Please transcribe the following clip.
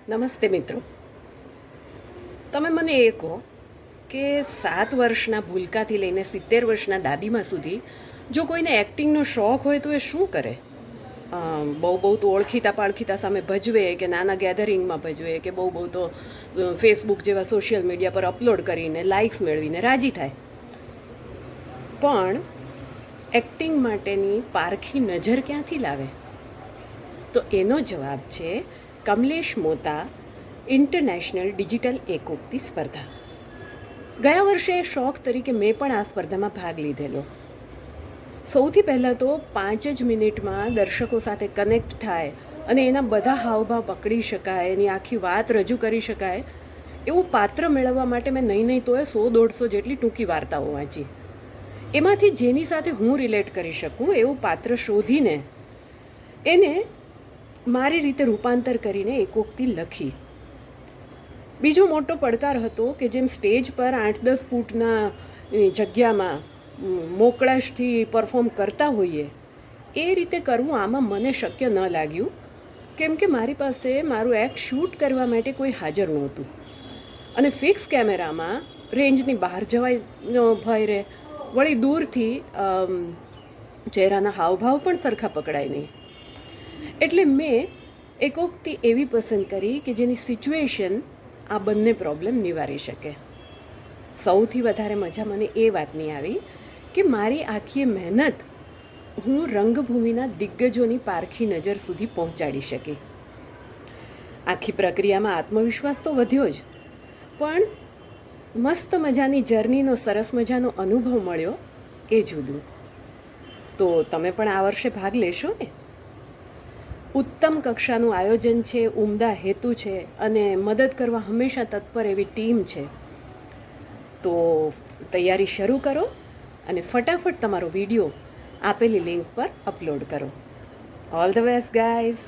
નમસ્તે મિત્રો. તમે મને એ કહો કે 7 વર્ષના ભૂલકાથી લઈને 70 વર્ષના દાદીમા સુધી જો કોઈને એક્ટિંગનો શોખ હોય તો એ શું કરે? બહુ તો ઓળખીતા પાળખીતા સામે ભજવે કે નાના ગેધરિંગમાં ભજવે કે બહુ તો ફેસબુક જેવા સોશિયલ મીડિયા પર અપલોડ કરીને લાઇક્સ મેળવીને રાજી થાય. પણ એક્ટિંગ માટેની પારખી નજર ક્યાંથી લાવે? તો એનો જવાબ છે કમલેશ મોતા ઇન્ટરનેશનલ ડિજિટલ એકોક્તિ સ્પર્ધા. ગયા વર્ષે શોખ તરીકે મેં પણ આ સ્પર્ધામાં ભાગ લીધેલો. સૌથી પહેલાં તો 5 જ મિનિટમાં દર્શકો સાથે કનેક્ટ થાય અને એના બધા હાવભાવ પકડી શકાય, એની આખી વાત રજૂ કરી શકાય એવું પાત્ર મેળવવા માટે મેં નહીં તોય 100-150 જેટલી ટૂંકી વાર્તાઓ વાંચી. એમાંથી જેની સાથે હું રિલેટ કરી શકું એવું પાત્ર શોધીને એને મારી રીતે રૂપાંતર કરીને એકોક્તિ લખી. બીજો મોટો પડકાર હતો કે જેમ સ્ટેજ પર 8-10 ફૂટના જગ્યામાં મોકળાશથી પરફોર્મ કરતા હોઈએ એ રીતે કરવું આમાં મને શક્ય ન લાગ્યું, કેમ કે મારી પાસે મારું એક્ટ શૂટ કરવા માટે કોઈ હાજર નહોતું અને ફિક્સ કેમેરામાં રેન્જની બહાર જવાય ભય રહે, વળી દૂરથી ચહેરાના હાવભાવ પણ સરખા પકડાય નહીં. એટલે મેં એકોક્તિ એવી પસંદ કરી કે જેની સિચ્યુએશન આ બંને પ્રોબ્લેમ નિવારી શકે. સૌથી વધારે મજા મને એ વાતની આવી કે મારી આખી મહેનત હું રંગભૂમિના દિગ્ગજોની પારખી નજર સુધી પહોંચાડી શકી. આખી પ્રક્રિયામાં આત્મવિશ્વાસ તો વધ્યો જ, પણ મસ્ત મજાની જર્નીનો સરસ મજાનો અનુભવ મળ્યો એ જુદું. તો તમે પણ આ વર્ષે ભાગ લેશો ને? ઉત્તમ કક્ષાનું આયોજન છે, ઉમદા હેતુ છે અને મદદ કરવા હંમેશા તત્પર એવી ટીમ છે. તો તૈયારી શરૂ કરો અને ફટાફટ તમારો વિડીયો આપેલી લિંક પર અપલોડ કરો. All the best guys.